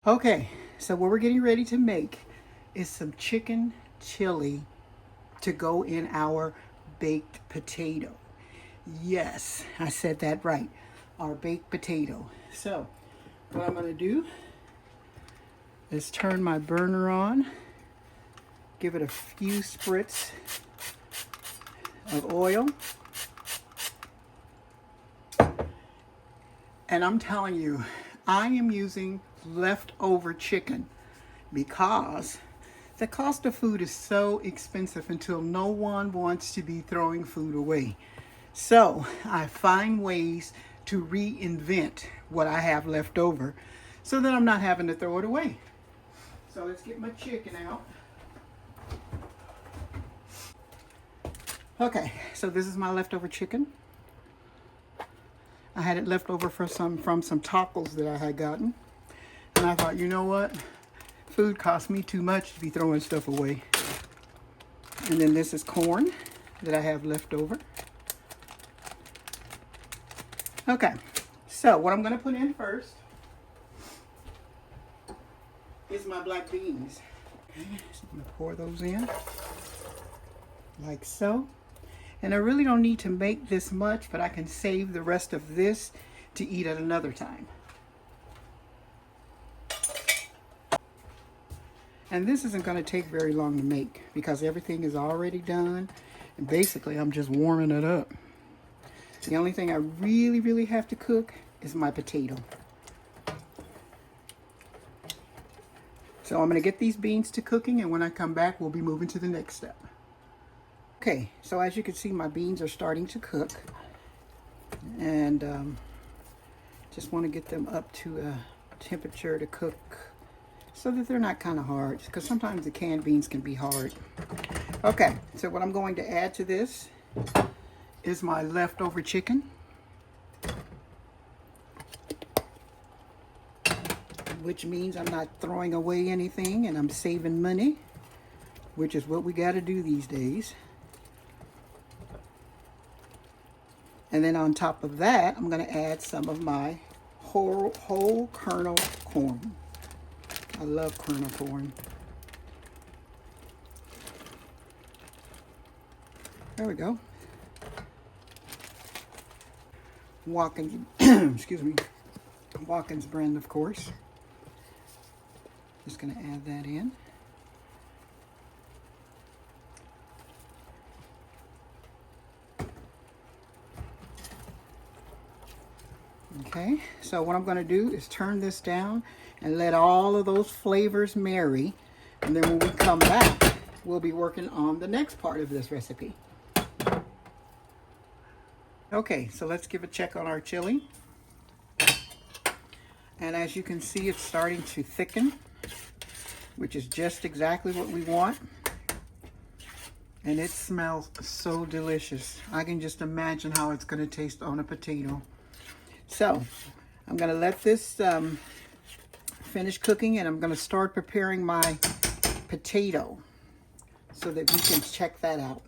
Okay, so what we're getting ready to make is some chicken chili to go in our baked potato. Yes, I said that right. Our baked potato. So, what I'm going to do is turn my burner on, give it a few spritz of oil, and I'm telling you, I am using leftover chicken because the cost of food is so expensive until no one wants to be throwing food away. So I find ways to reinvent what I have left over so that I'm not having to throw it away. So let's get my chicken out. Okay, so this is my leftover chicken. I had it left over from some tacos that I had gotten. And I thought, you know what? Food costs me too much to be throwing stuff away. And then this is corn that I have left over. Okay, so what I'm going to put in first is my black beans. Okay, so I'm going to pour those in like so. And I really don't need to make this much, but I can save the rest of this to eat at another time. And this isn't going to take very long to make because everything is already done. And basically, I'm just warming it up. The only thing I really have to cook is my potato. So I'm going to get these beans to cooking, and when I come back, we'll be moving to the next step. Okay, so as you can see, my beans are starting to cook. And just want to get them up to a temperature to cook so that they're not kind of hard, because sometimes the canned beans can be hard. Okay, so what I'm going to add to this is my leftover chicken, which means I'm not throwing away anything and I'm saving money, which is what we got to do these days. And then on top of that, I'm going to add some of my whole kernel corn. I love kernel corn. There we go. Watkins, excuse me, Watkins brand, of course. Just going to add that in. Okay, so what I'm going to do is turn this down and let all of those flavors marry. And then when we come back, we'll be working on the next part of this recipe. Okay, so let's give a check on our chili. And as you can see, it's starting to thicken, which is just exactly what we want. And it smells so delicious. I can just imagine how it's going to taste on a potato. So I'm going to let this finish cooking, and I'm going to start preparing my potato so that we can check that out.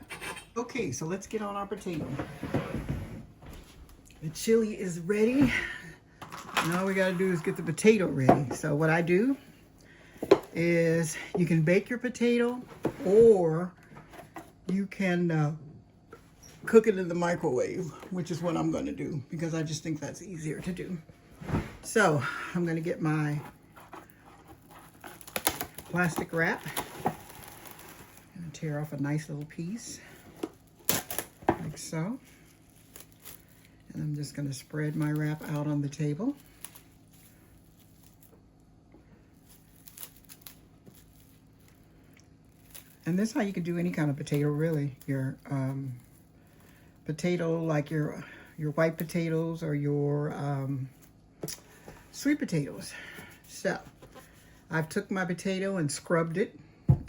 Okay, so let's get on our potato. The chili is ready. And all we got to do is get the potato ready. So what I do is you can bake your potato, or you can cook it in the microwave, which is what I'm going to do because I just think that's easier to do. So I'm going to get my plastic wrap and tear off a nice little piece like so. And I'm just going to spread my wrap out on the table. And this is how you can do any kind of potato, really. Your potato, like your white potatoes or your sweet potatoes. So I've took my potato and scrubbed it.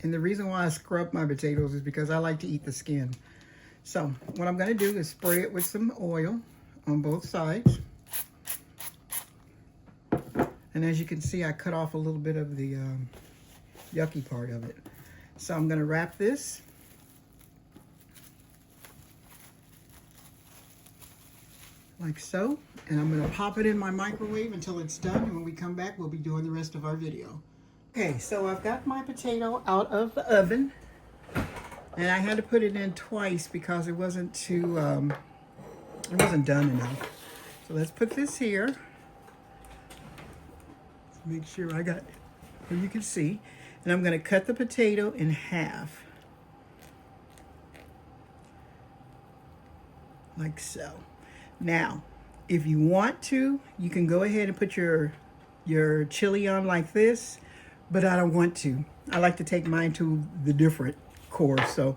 And the reason why I scrub my potatoes is because I like to eat the skin. So what I'm going to do is spray it with some oil on both sides. And as you can see, I cut off a little bit of the yucky part of it. So I'm going to wrap this like so. And I'm gonna pop it in my microwave until it's done, and when we come back, we'll be doing the rest of our video. Okay, so I've got my potato out of the oven, and I had to put it in twice because it wasn't done enough. So let's put this here. Let's make sure I got, well, you can see. And I'm gonna cut the potato in half. Like so. Now, if you want to, you can go ahead and put your chili on like this, but I don't want to. I like to take mine to the different course. So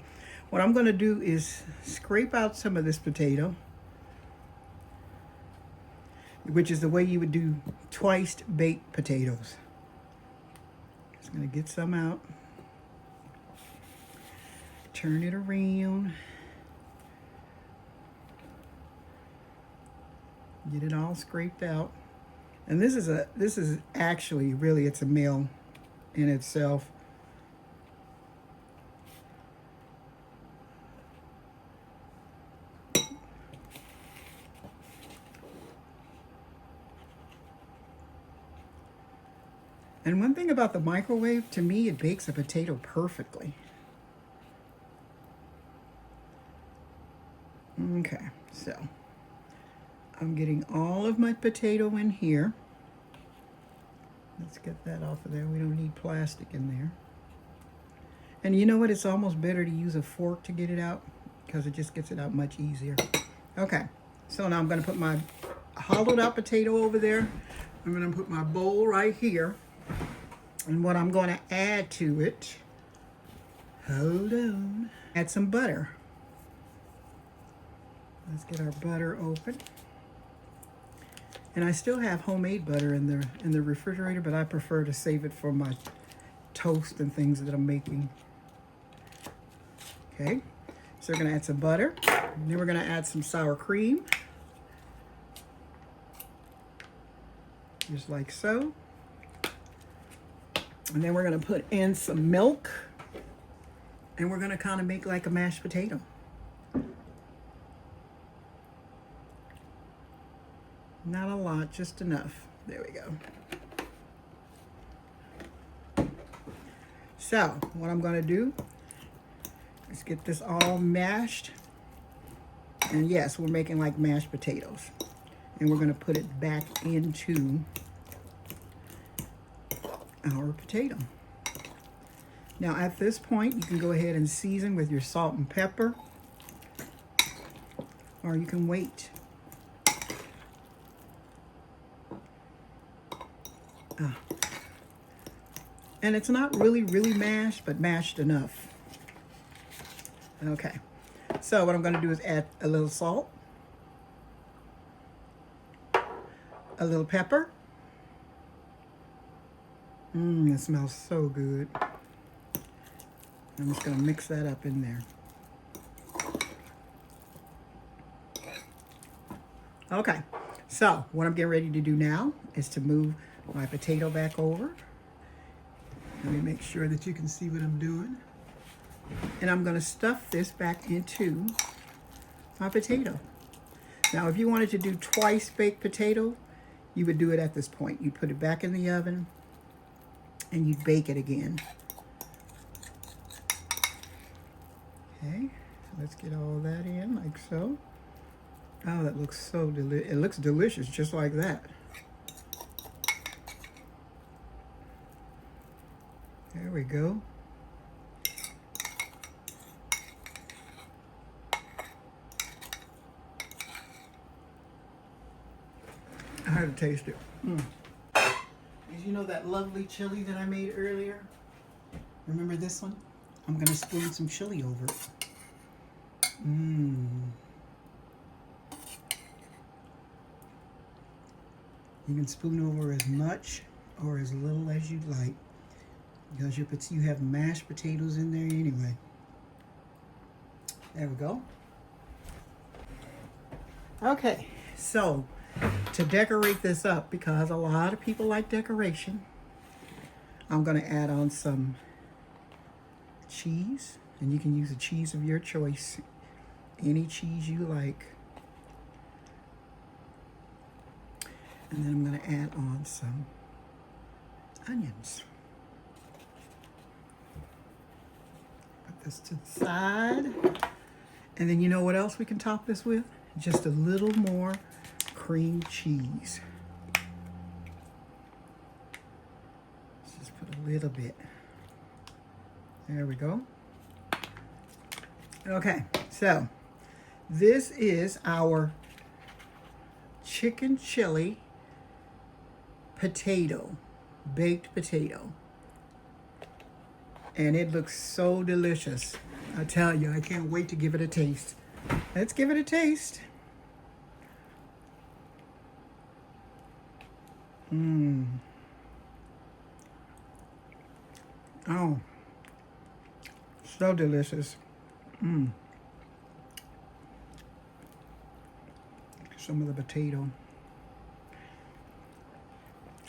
what I'm gonna do is scrape out some of this potato, which is the way you would do twice baked potatoes. Just gonna get some out. Turn it around. Get it all scraped out. And this is actually really, it's a meal in itself. And one thing about the microwave, to me, it bakes a potato perfectly. Okay, so I'm getting all of my potato in here. Let's get that off of there. We don't need plastic in there. And you know what? It's almost better to use a fork to get it out because it just gets it out much easier. Okay, so now I'm going to put my hollowed out potato over there. I'm going to put my bowl right here. And what I'm going to add to it, hold on, add some butter. Let's get our butter open. And I still have homemade butter in the refrigerator, but I prefer to save it for my toast and things that I'm making. Okay, so we're gonna add some butter. And then we're gonna add some sour cream. Just like so. And then we're gonna put in some milk. And we're gonna kind of make like a mashed potato. Not a lot, just enough. There we go. So, what I'm gonna do is get this all mashed. And yes, we're making like mashed potatoes. And we're gonna put it back into our potato. Now at this point, you can go ahead and season with your salt and pepper, or you can wait. And it's not really mashed, but mashed enough. Okay, so what I'm going to do is add a little salt, a little pepper. It smells so good. I'm just going to mix that up in there. Okay, so what I'm getting ready to do now is to move my potato back over. Let me make sure that you can see what I'm doing. And I'm going to stuff this back into my potato. Now, if you wanted to do twice baked potato, you would do it at this point. You put it back in the oven and you'd bake it again. Okay, so let's get all that in like so. Oh, that looks so delicious. It looks delicious just like that. There we go. I had to taste it. As you know, that lovely chili that I made earlier? Remember this one? I'm gonna spoon some chili over it. You can spoon over as much or as little as you'd like, because you have mashed potatoes in there anyway. There we go. Okay, so to decorate this up, because a lot of people like decoration, I'm going to add on some cheese, and you can use a cheese of your choice, any cheese you like. And then I'm going to add on some onions. Put this to the side. And then you know what else we can top this with? Just a little more cream cheese. Let's just put a little bit. There we go. Okay, so this is our chicken chili potato, baked potato. And it looks so delicious. I tell you, I can't wait to give it a taste. Let's give it a taste. Oh, so delicious. Some of the potato.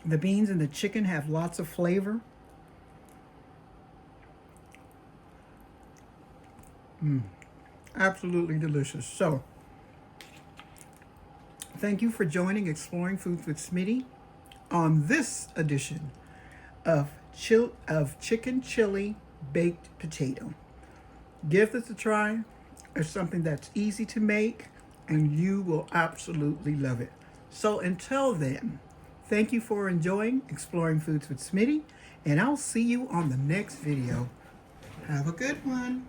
The beans and the chicken have lots of flavor. Absolutely delicious. So, thank you for joining Exploring Foods with Smitty on this edition of chicken chili baked potato. Give this a try. It's something that's easy to make, and you will absolutely love it. So until then, thank you for enjoying Exploring Foods with Smitty, and I'll see you on the next video. Have a good one.